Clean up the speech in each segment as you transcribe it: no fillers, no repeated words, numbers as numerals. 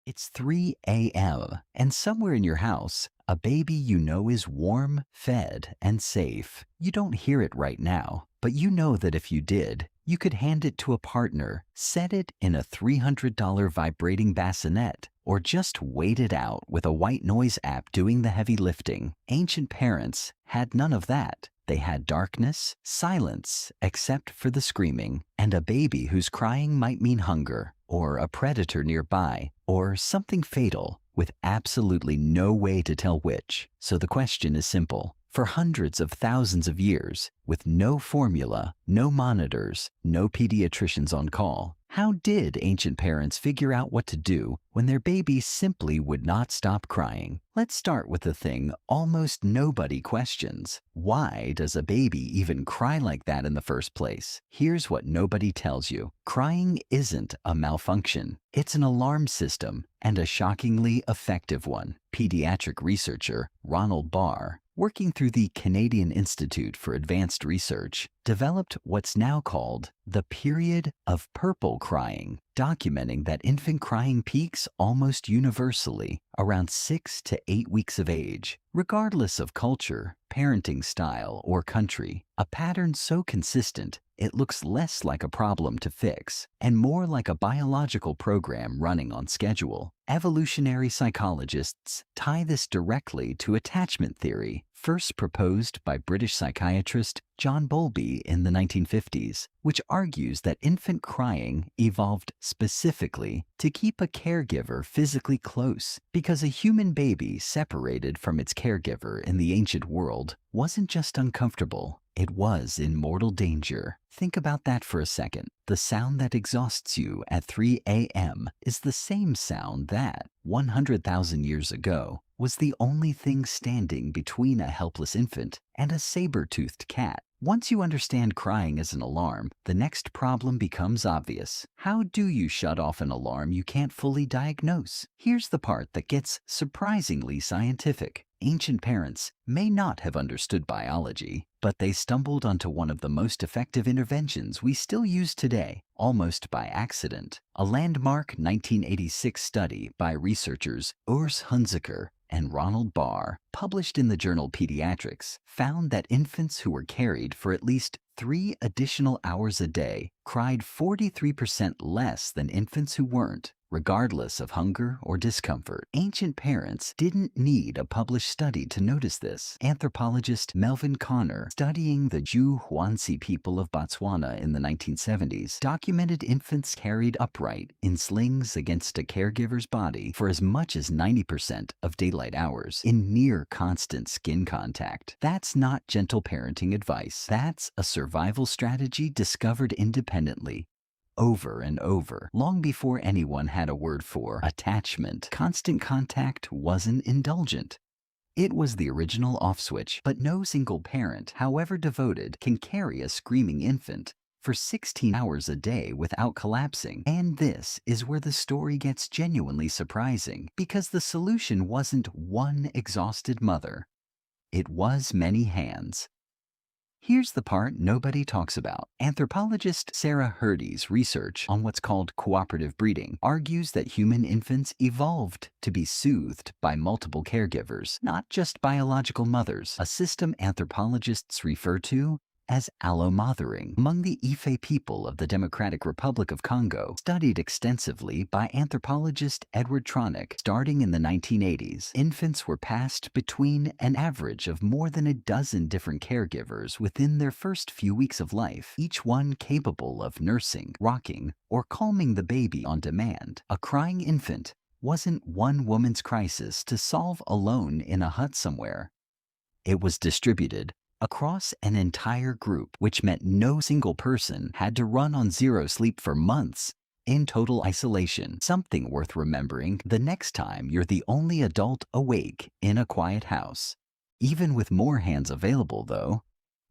It's 3 a.m., and somewhere in your house, a baby you know is warm, fed, and safe. You don't hear it right now, but you know that if you did, you could hand it to a partner, set it in a $300 vibrating bassinet, or just wait it out with a white noise app doing the heavy lifting. Ancient parents had none of that. They had darkness, silence, except for the screaming, and a baby whose crying might mean hunger, or a predator nearby, or something fatal, with absolutely no way to tell which. So the question is simple. For hundreds of thousands of years, with no formula, no monitors, no pediatricians on call, how did ancient parents figure out what to do when their baby simply would not stop crying? Let's start with the thing almost nobody questions. Why does a baby even cry like that in the first place? Here's what nobody tells you. Crying isn't a malfunction. It's an alarm system, and a shockingly effective one. Pediatric researcher Ronald Barr, working through the Canadian Institute for Advanced Research, developed what's now called the period of purple crying, documenting that infant crying peaks almost universally around 6 to 8 weeks of age, regardless of culture, parenting style, or country. A pattern so consistent it looks less like a problem to fix and more like a biological program running on schedule. Evolutionary psychologists tie this directly to attachment theory, first proposed by British psychiatrist John Bowlby in the 1950s, which argues that infant crying evolved specifically to keep a caregiver physically close, because a human baby separated from its caregiver in the ancient world wasn't just uncomfortable, it was in mortal danger. Think about that for a second. The sound that exhausts you at 3 a.m. is the same sound that, 100,000 years ago, was the only thing standing between a helpless infant and a saber-toothed cat. Once you understand crying as an alarm, the next problem becomes obvious. How do you shut off an alarm you can't fully diagnose? Here's the part that gets surprisingly scientific. Ancient parents may not have understood biology, but they stumbled onto one of the most effective interventions we still use today, almost by accident. A landmark 1986 study by researchers Urs Hunziker and Ronald Barr, published in the journal Pediatrics, found that infants who were carried for at least 3 additional hours a day cried 43% less than infants who weren't, regardless of hunger or discomfort. Ancient parents didn't need a published study to notice this. Anthropologist Melvin Connor, studying the Ju-Hwansi people of Botswana in the 1970s, documented infants carried upright in slings against a caregiver's body for as much as 90% of daylight hours in near constant skin contact. That's not gentle parenting advice. That's a survival strategy discovered independently, over and over, long before anyone had a word for attachment. Constant contact wasn't indulgent. It was the original off switch, but no single parent, however devoted, can carry a screaming infant for 16 hours a day without collapsing. And this is where the story gets genuinely surprising, because the solution wasn't one exhausted mother. It was many hands. Here's the part nobody talks about. Anthropologist Sarah Hrdy's research on what's called cooperative breeding argues that human infants evolved to be soothed by multiple caregivers, not just biological mothers, a system anthropologists refer to as allomothering. Among the Ife people of the Democratic Republic of Congo, studied extensively by anthropologist Edward Tronick starting in the 1980s, infants were passed between an average of more than a dozen different caregivers within their first few weeks of life, each one capable of nursing, rocking, or calming the baby on demand. A crying infant wasn't one woman's crisis to solve alone in a hut somewhere. It was distributed across an entire group, which meant no single person had to run on zero sleep for months in total isolation. Something worth remembering the next time you're the only adult awake in a quiet house. Even with more hands available, though,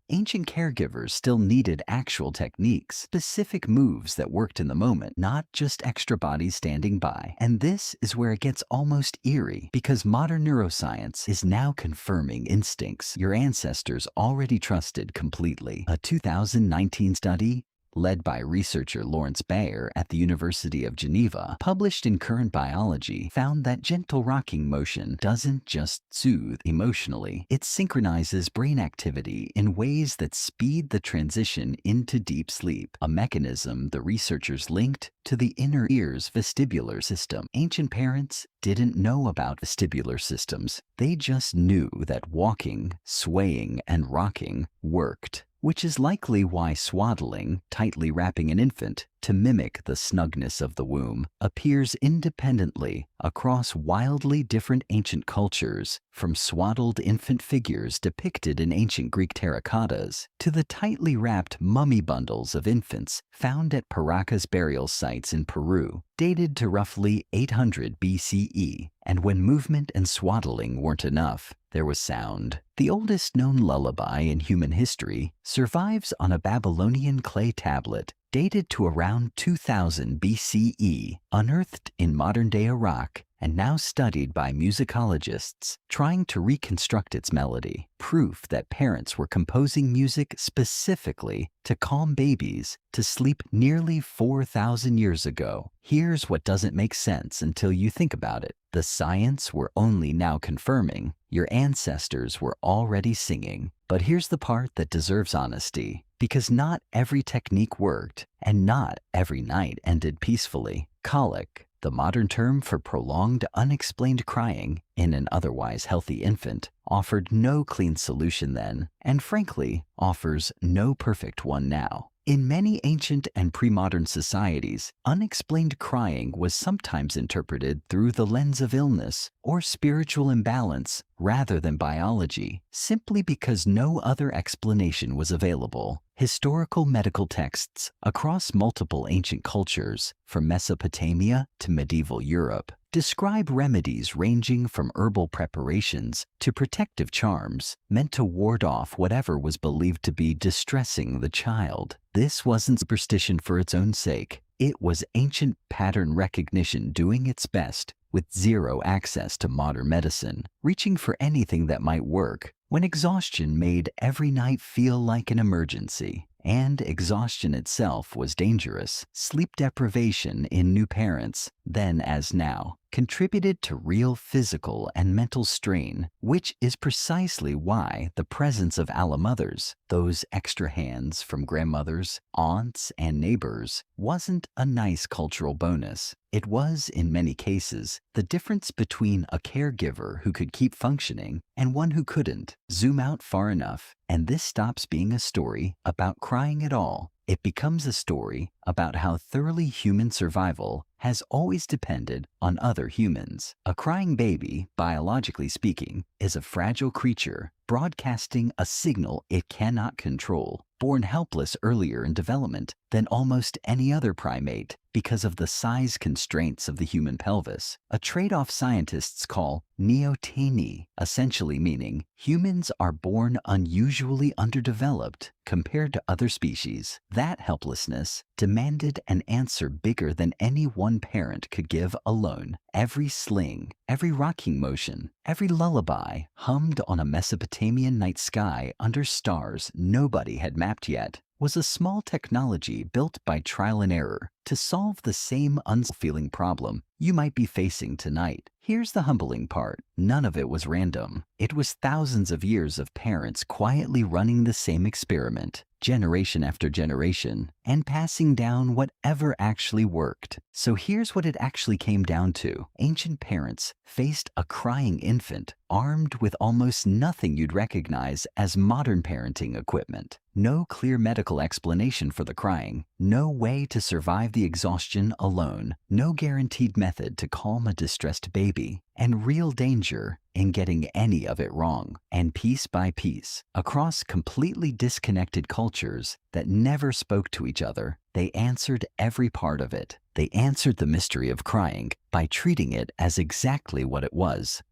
ancient caregivers still needed actual techniques, specific moves that worked in the moment, not just extra bodies standing by. And this is where it gets almost eerie, because modern neuroscience is now confirming instincts your ancestors already trusted completely. A 2019 study led by researcher Lawrence Bayer at the University of Geneva, published in Current Biology, found that gentle rocking motion doesn't just soothe emotionally, it synchronizes brain activity in ways that speed the transition into deep sleep, a mechanism the researchers linked to the inner ear's vestibular system. Ancient parents didn't know about vestibular systems. They just knew that walking, swaying, and rocking worked, which is likely why swaddling, tightly wrapping an infant to mimic the snugness of the womb, appears independently across wildly different ancient cultures, from swaddled infant figures depicted in ancient Greek terracottas to the tightly wrapped mummy bundles of infants found at Paracas burial sites in Peru, dated to roughly 800 BCE. And when movement and swaddling weren't enough, there was sound. The oldest known lullaby in human history survives on a Babylonian clay tablet dated to around 2000 BCE, unearthed in modern-day Iraq and now studied by musicologists trying to reconstruct its melody, proof that parents were composing music specifically to calm babies to sleep nearly 4,000 years ago. Here's what doesn't make sense until you think about it. The science we're only now confirming your ancestors were already singing. But here's the part that deserves honesty, because not every technique worked, and not every night ended peacefully. Colic, the modern term for prolonged, unexplained crying in an otherwise healthy infant, offered no clean solution then, and frankly, offers no perfect one now. In many ancient and pre-modern societies, unexplained crying was sometimes interpreted through the lens of illness or spiritual imbalance rather than biology, simply because no other explanation was available. Historical medical texts across multiple ancient cultures, from Mesopotamia to medieval Europe, describe remedies ranging from herbal preparations to protective charms meant to ward off whatever was believed to be distressing the child. This wasn't superstition for its own sake. It was ancient pattern recognition doing its best with zero access to modern medicine, reaching for anything that might work when exhaustion made every night feel like an emergency. And exhaustion itself was dangerous. Sleep deprivation in new parents, then as now, contributed to real physical and mental strain, which is precisely why the presence of alamothers, those extra hands from grandmothers, aunts, and neighbors, wasn't a nice cultural bonus. It was, in many cases, the difference between a caregiver who could keep functioning and one who couldn't. Zoom out far enough, and this stops being a story about crying at all. It becomes a story about how thoroughly human survival has always depended on other humans. A crying baby, biologically speaking, is a fragile creature broadcasting a signal it cannot control, born helpless earlier in development than almost any other primate because of the size constraints of the human pelvis, a trade-off scientists call neoteny, essentially meaning humans are born unusually underdeveloped compared to other species. That helplessness demanded an answer bigger than any one parent could give alone. Every sling, every rocking motion, every lullaby hummed on a Mesopotamian night sky under stars nobody had mapped yet was a small technology built by trial and error to solve the same unfeeling problem you might be facing tonight. Here's the humbling part. None of it was random. It was thousands of years of parents quietly running the same experiment, generation after generation, and passing down whatever actually worked. So here's what it actually came down to. Ancient parents faced a crying infant armed with almost nothing you'd recognize as modern parenting equipment. No clear medical explanation for the crying, no way to survive the exhaustion alone, no guaranteed method to calm a distressed baby, and real danger in getting any of it wrong. And piece by piece, across completely disconnected cultures that never spoke to each other, they answered every part of it. They answered the mystery of crying by treating it as exactly what it was.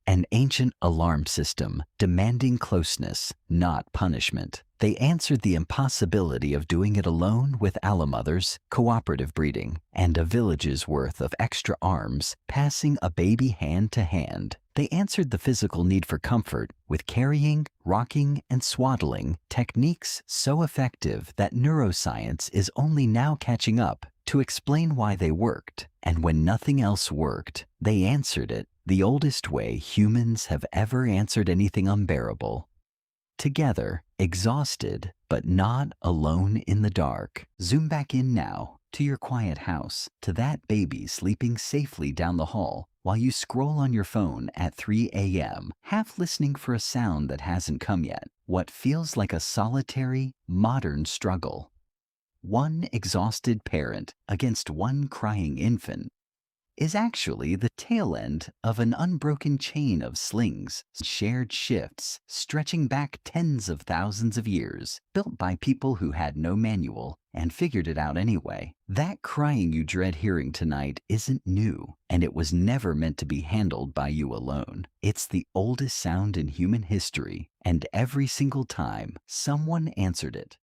An ancient alarm system demanding closeness, not punishment. They answered the impossibility of doing it alone with alamothers, cooperative breeding, and a village's worth of extra arms passing a baby hand to hand. They answered the physical need for comfort with carrying, rocking, and swaddling, techniques so effective that neuroscience is only now catching up to explain why they worked. And when nothing else worked, they answered it the oldest way humans have ever answered anything unbearable. Together, exhausted, but not alone in the dark. Zoom back in now to your quiet house, to that baby sleeping safely down the hall while you scroll on your phone at 3 a.m., half listening for a sound that hasn't come yet. What feels like a solitary, modern struggle. One exhausted parent against one crying infant is actually the tail end of an unbroken chain of slings, shared shifts, stretching back tens of thousands of years, built by people who had no manual and figured it out anyway. That crying you dread hearing tonight isn't new, and it was never meant to be handled by you alone. It's the oldest sound in human history, and every single time someone answered it,